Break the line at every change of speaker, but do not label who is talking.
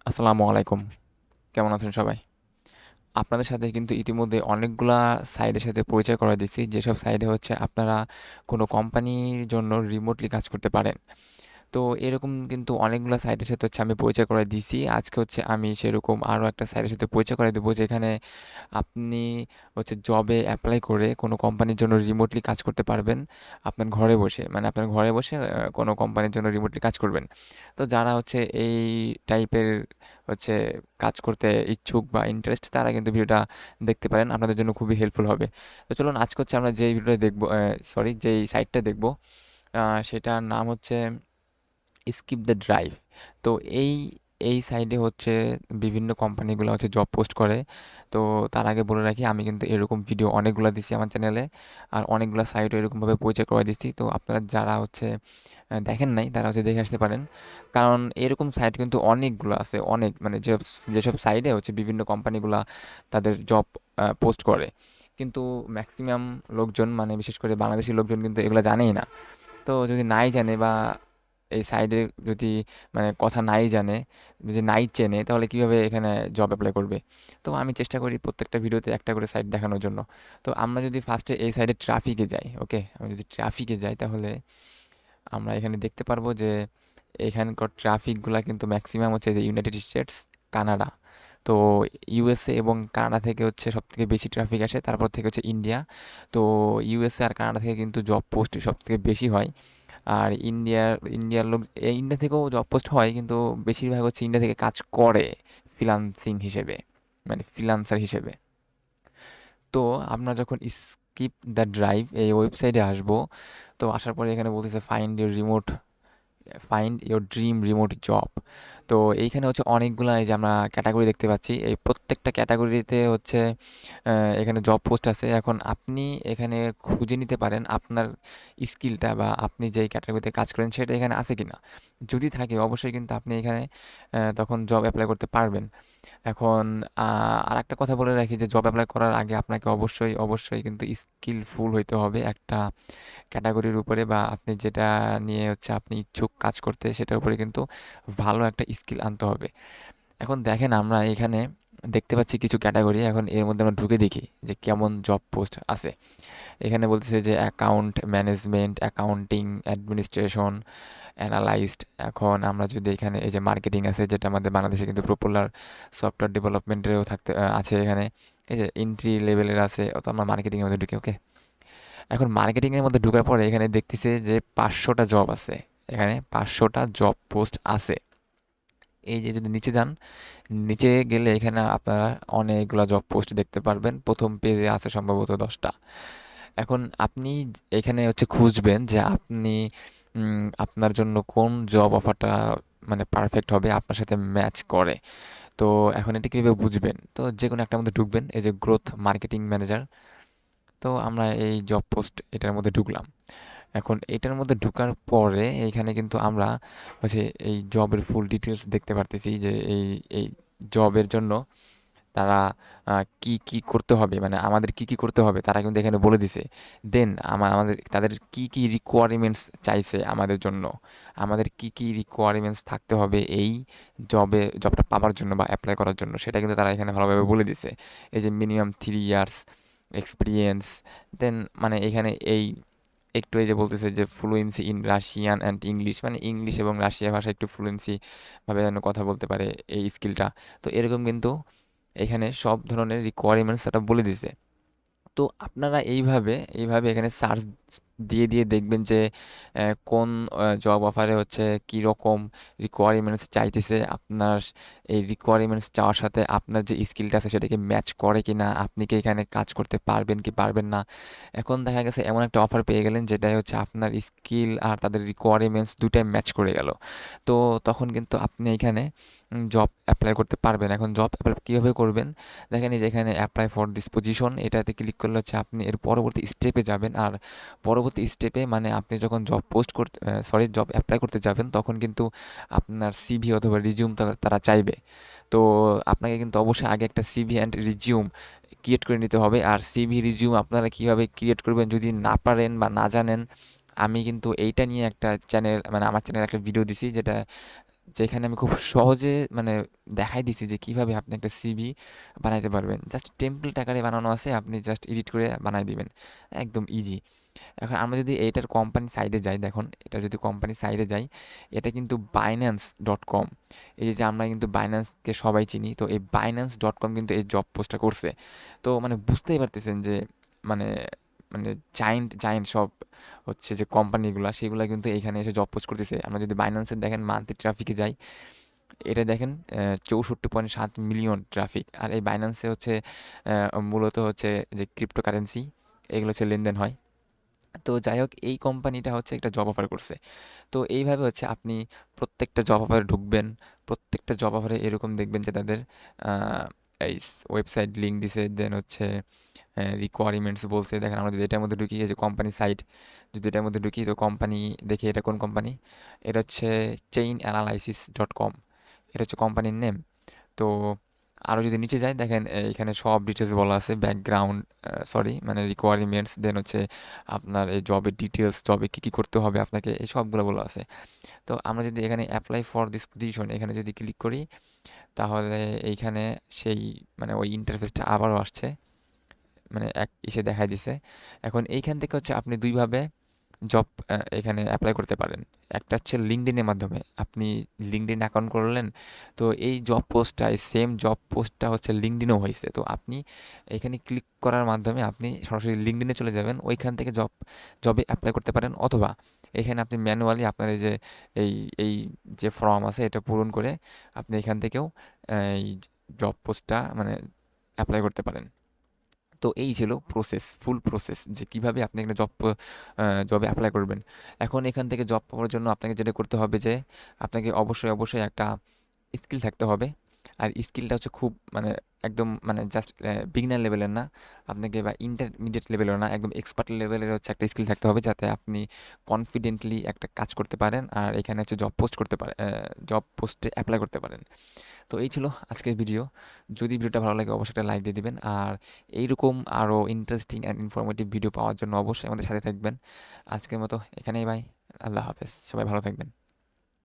আসসালামু আলাইকুম। কেমন আছেন সবাই? আপনাদের সাথে কিন্তু ইতিমধ্যে অনেকগুলা সাইটের সাথে পরিচয় করায় দিছি। যেসব সাইটে হচ্ছে আপনারা কোনো কোম্পানির জন্য রিমোটলি কাজ করতে পারেন। তো এরকম কিন্তু অনেকগুলা সাইটের সাথে হচ্ছে আমি পরিচয় করায় দিছি। আজকে হচ্ছে আমি সেরকম আরও একটা সাইটের সাথে পরিচয় করায় দেবো, যেখানে আপনি হচ্ছে জবে এপ্লাই করে কোনো কোম্পানির জন্য রিমোটলি কাজ করতে পারবেন আপনার ঘরে বসে। মানে আপনার ঘরে বসে কোনো কোম্পানির জন্য রিমোটলি কাজ করবেন। তো যারা হচ্ছে এই টাইপের হচ্ছে কাজ করতে ইচ্ছুক বা ইন্টারেস্ট, তারা কিন্তু ভিডিওটা দেখতে পারেন, আপনাদের জন্য খুবই হেল্পফুল হবে। তো চলুন আজকে হচ্ছে আমরা যেই ভিডিওটা দেখবো, যেই সাইটটা দেখবো, সেটার নাম হচ্ছে স্কিপ দ্য ড্রাইভ। তো এই এই সাইডে হচ্ছে বিভিন্ন কোম্পানিগুলো হচ্ছে জব পোস্ট করে। তো তার আগে বলে রাখি, আমি কিন্তু এরকম ভিডিও অনেকগুলো দিছি আমার চ্যানেলে, আর অনেকগুলো সাইটও এরকমভাবে পরিচয় করে দিচ্ছি। তো আপনারা যারা হচ্ছে দেখেন নাই, তারা হচ্ছে দেখে আসতে পারেন। কারণ এরকম সাইট কিন্তু অনেকগুলো আছে, অনেক, মানে যেসব সাইডে হচ্ছে বিভিন্ন কোম্পানিগুলা তাদের জব পোস্ট করে, কিন্তু ম্যাক্সিমাম লোকজন, মানে বিশেষ করে বাংলাদেশি লোকজন কিন্তু এগুলো জানেই না। তো যদি নাই জানে বা এই সাইডে যদি মানে কথা নাই জানে, যদি নাই চেনে, তাহলে কিভাবে এখানে জব অ্যাপ্লাই করবে? তো আমি চেষ্টা করি প্রত্যেকটা ভিডিওতে একটা করে সাইট দেখানোর জন্য। তো আমরা যদি ফার্স্টে এই সাইডে ট্রাফিকে যাই, ওকে, আমি যদি ট্রাফিকে যাই, তাহলে আমরা এখানে দেখতে পারবো যে এখানকার ট্রাফিকগুলা কিন্তু ম্যাক্সিমাম হচ্ছে যে ইউনাইটেড স্টেটস, কানাডা। তো ইউএসএ এবং কানাডা থেকে হচ্ছে সবথেকে বেশি ট্রাফিক আসে, তারপর থেকে হচ্ছে ইন্ডিয়া। তো ইউএসএ আর কানাডা থেকে কিন্তু জব পোস্ট সবথেকে বেশি হয়। আর ইন্ডিয়ার লোক, ইন্ডিয়া থেকেও জব পোস্ট হয়, কিন্তু বেশিরভাগ হচ্ছে ইন্ডিয়া থেকে কাজ করে ফ্রিল্যান্সিং হিসেবে, মানে ফ্রিল্যান্সার হিসেবে। তো আমরা যখন স্কিপ দ্য ড্রাইভ এই ওয়েবসাইটে আসবো, তো আসার পরে এখানে বলতেছে find your dream remote job. তো এইখানে হচ্ছে অনেকগুলা, এই যে আমরা ক্যাটাগরি দেখতে পাচ্ছি, এই প্রত্যেকটা ক্যাটাগরিতে হচ্ছে এখানে জব পোস্ট আছে। এখন আপনি এখানে খুঁজে নিতে পারেন আপনার স্কিলটা বা আপনি যেই ক্যাটাগরিতে কাজ করেন সেটা এখানে আছে কিনা। যদি থাকে, অবশ্যই কিন্তু আপনি এখানে তখন জব অ্যাপ্লাই করতে পারবেন। এখন আরেকটা কথা বলে রাখি, যে জব অ্যাপ্লাই করার আগে আপনাকে অবশ্যই অবশ্যই কিন্তু স্কিলফুল হইতে হবে একটা ক্যাটাগরির উপরে, বা আপনি যেটা নিয়ে হচ্ছে আপনি ইচ্ছুক কাজ করতে, সেটার উপরে কিন্তু ভালো একটা স্কিল আনতে হবে। এখন দেখেন, আমরা এখানে দেখতে পাচ্ছি কিছু ক্যাটাগরি। এখন এর মধ্যে আমরা ঢুকে দেখি যে কেমন জব পোস্ট আছে। এখানে বলতেছে যে account management, accounting, administration, analysed. এখন আমরা যদি এখানে, এই যে মার্কেটিং আছে, যেটা আমাদের বাংলাদেশে কিন্তু পপুলার, সফটওয়্যার ডেভেলপমেন্টেরও আছে এখানে, এই যে এন্ট্রি লেভেলের আছে। অত আমরা মার্কেটিংয়ের মধ্যে ঢুকি, ওকে। এখন মার্কেটিংয়ের মধ্যে ঢোকার পরে এখানে দেখতেছে যে 500টা জব আছে, এখানে 500টা জব পোস্ট আছে। এই যে যদি নিচে যান, নিচে গেলে এখানে আপনারা অনেকগুলো জব পোস্ট দেখতে পারবেন। প্রথম পেজে আছে সম্ভবত 10টা। এখন আপনি এখানে হচ্ছে খুঁজবেন যে আপনি আপনার জন্য কোন জব অফারটা মানে পারফেক্ট হবে, আপনার সাথে ম্যাচ করে। তো এখন এটা কীভাবে বুঝবেন? তো যে কোনো একটার মধ্যে ঢুকবেন, এই যে গ্রোথ মার্কেটিং ম্যানেজার। তো আমরা এই জব পোস্ট এটার মধ্যে ঢুকলাম। এখন এটার মধ্যে ঢোকার পরে এইখানে কিন্তু আমরা হচ্ছে এই জবের ফুল ডিটেলস দেখতে পারতেছি, যে এই এই জবের জন্য তারা কি কি করতে হবে, মানে আমাদের কি কি করতে হবে, তারা কিন্তু এখানে বলে দিছে। দেন আমাদের তাদের কি কি রিকোয়ারমেন্টস চাইছে আমাদের জন্য, আমাদের কি কি রিকোয়ারমেন্টস থাকতে হবে এই জবটা পাওয়ার জন্য বা অ্যাপ্লাই করার জন্য, সেটা কিন্তু তারা এখানে ভালোভাবে বলে দিছে। এই যে মিনিমাম 3 ইয়ার্স এক্সপিরিয়েন্স। দেন মানে এখানে এই একটু এই যে বলতেছে যে fluency in Russian and English, মানে ইংলিশ এবং রাশিয়া ভাষা একটু ফ্লুয়েন্সি ভাবে যেন কথা বলতে পারে এই স্কিলটা। তো এরকম কিন্তু এখানে সব ধরনের রিকোয়ারমেন্টস সেটা বলে দিছে। তো আপনারা এইভাবে এখানে সার্চ দিয়ে দিয়ে দেখবেন যে কোন জব অফারে হচ্ছে কী রকম রিকোয়ারমেন্টস চাইতেছে, আপনার এই রিকোয়ারমেন্টস চাওয়ার সাথে আপনার যে স্কিলটা আছে সেটাকে ম্যাচ করে কি না, আপনি কি এখানে কাজ করতে পারবেন কি পারবেন না। এখন দেখা গেছে এমন একটা অফার পেয়ে গেলেন যেটাই হচ্ছে আপনার স্কিল আর তাদের রিকোয়ারমেন্টস দুটাই ম্যাচ করে গেল। তো তখন কিন্তু আপনি এখানে জব অ্যাপ্লাই করতে পারবেন। এখন জব অ্যাপ্লাই কীভাবে করবেন? দেখেন, এই যে এখানে অ্যাপ্লাই ফর দিস পজিশন, এটাতে ক্লিক করলে হচ্ছে আপনি এর পরবর্তী স্টেপে যাবেন। আর পরবর্তী স্টেপে মানে আপনি যখন জব পোস্ট করতে, জব অ্যাপ্লাই করতে যাবেন, তখন কিন্তু আপনার সিভি অথবা রিজিউম তারা চাইবে। তো আপনাকে কিন্তু অবশ্যই আগে একটা সিভি অ্যান্ড রিজিউম ক্রিয়েট করে নিতে হবে। আর সিভি রিজিউম আপনারা কীভাবে ক্রিয়েট করবেন যদি না পারেন বা না জানেন, আমি কিন্তু এইটা নিয়ে একটা চ্যানেল, মানে আমার চ্যানেলে একটা ভিডিও দিছি, যেটা যেখানে আমি খুব সহজে মানে দেখাই দিছি যে কিভাবে আপনি একটা সিভি বানাইতে পারবেন। জাস্ট টেমপ্লেট আকারে বানানো আছে, আপনি জাস্ট এডিট করে বানাই দিবেন। একদম ইজি। এখন আমরা যদি এইটার কোম্পানি সাইডে যাই, দেখুন এটা যদি কোম্পানি সাইডে যাই, এটা কিন্তু Binance.com। এই যে আমরা কিন্তু বাইন্যান্সকে সবাই চিনি, তো এই Binance.com কিন্তু এই জব পোস্টটা করছে। তো মানে বুঝতেই পারতেছেন যে মানে মানে জায়েন্ট জায়েন্ট সব হচ্ছে যে কোম্পানিগুলা, সেগুলা কিন্তু এইখানে এসে জব পোস্ট করতেছে। আমরা যদি বাইন্যান্সের দেখেন মান্থলি ট্রাফিকে যাই, এটা দেখেন 64.7 মিলিয়ন ট্রাফিক। আর এই বাইন্যান্সে হচ্ছে মূলত হচ্ছে যে ক্রিপ্টোকারেন্সি, এগুলো হচ্ছে লেনদেন হয়। তো যাই হোক, এই কোম্পানিটা হচ্ছে একটা জব অফার করছে। তো এইভাবে হচ্ছে আপনি প্রত্যেকটা জব অফারে ঢুকবেন। প্রত্যেকটা জব অফারে এরকম দেখবেন যে তাদের আহ, এই ওয়েবসাইট লিঙ্ক দিছে, দেন হচ্ছে রিকোয়ারমেন্টস বলছে। দেখেন আমরা যদি এটার মধ্যে ঢুকি, এই যে কোম্পানি সাইট, যদি এটার মধ্যে ঢুকি তো কোম্পানি দেখি এটা কোন কোম্পানি। এটা হচ্ছে chainanalysis.com, এটা হচ্ছে কোম্পানির নেম। তো আরও যদি নিচে যাই, দেখেন এখানে সব ডিটেলস বলা আছে, ব্যাকগ্রাউন্ড, সরি মানে রিকোয়ারমেন্টস, দেন হচ্ছে আপনার এই জবের ডিটেলস, জবে কী কী করতে হবে আপনাকে, এই সবগুলো বলা আছে। তো আমরা যদি এখানে অ্যাপ্লাই ফর দিস পজিশন এখানে যদি ক্লিক করি, তাহলে এইখানে সেই মানে ওই ইন্টারফেসটা আবারও আসছে, মানে এক ইসে দেখাই দিছে। এখন এইখান থেকে হচ্ছে আপনি দুইভাবে জব এখানে অ্যাপ্লাই করতে পারেন। একটা হচ্ছে লিঙ্কডইনের মাধ্যমে, আপনি লিঙ্কডইন অ্যাকাউন্ট করলেন, তো এই জব পোস্টটা, এই সেম জব পোস্টটা হচ্ছে লিঙ্কডইনেও হয়েছে, তো আপনি এখানে ক্লিক করার মাধ্যমে আপনি সরাসরি লিঙ্কডইনে চলে যাবেন, ওইখান থেকে জবে অ্যাপ্লাই করতে পারেন। অথবা এখানে আপনি ম্যানুয়ালি আপনার এই যে এই এই যে ফর্ম আছে এটা পূরণ করে আপনি এখান থেকেও এই জব পোস্টটা মানে অ্যাপ্লাই করতে পারেন। তো এই ছিল প্রসেস, ফুল প্রসেস যে কিভাবে আপনি একটা জবে অ্যাপ্লাই করবেন। এখন এখান থেকে জব পাওয়ার জন্য আপনাকে যেটা করতে হবে যে আপনাকে অবশ্যই একটা স্কিল থাকতে হবে। আর স্কিলটা হচ্ছে খুব মানে একদম মানে জাস্ট বিগিনার লেভেলের না, আপনাকে বা ইন্টারমিডিয়েট লেভেলের না, একদম এক্সপার্ট লেভেলের হচ্ছে একটা স্কিল থাকতে হবে, যাতে আপনি কনফিডেন্টলি একটা কাজ করতে পারেন আর এখানে হচ্ছে জব পোস্ট করতে পারেন, জব পোস্টে অ্যাপ্লাই করতে পারেন। তো এই ছিল আজকের ভিডিও। যদি ভিডিওটা ভালো লাগে অবশ্যই একটা লাইক দিয়ে দিবেন। আর এইরকম আরও ইন্টারেস্টিং অ্যান্ড ইনফরমেটিভ ভিডিও পাওয়ার জন্য অবশ্যই আমাদের সাথে থাকবেন। আজকের মতো এখানেই, বাই। আল্লাহ হাফেজ, সবাই ভালো থাকবেন।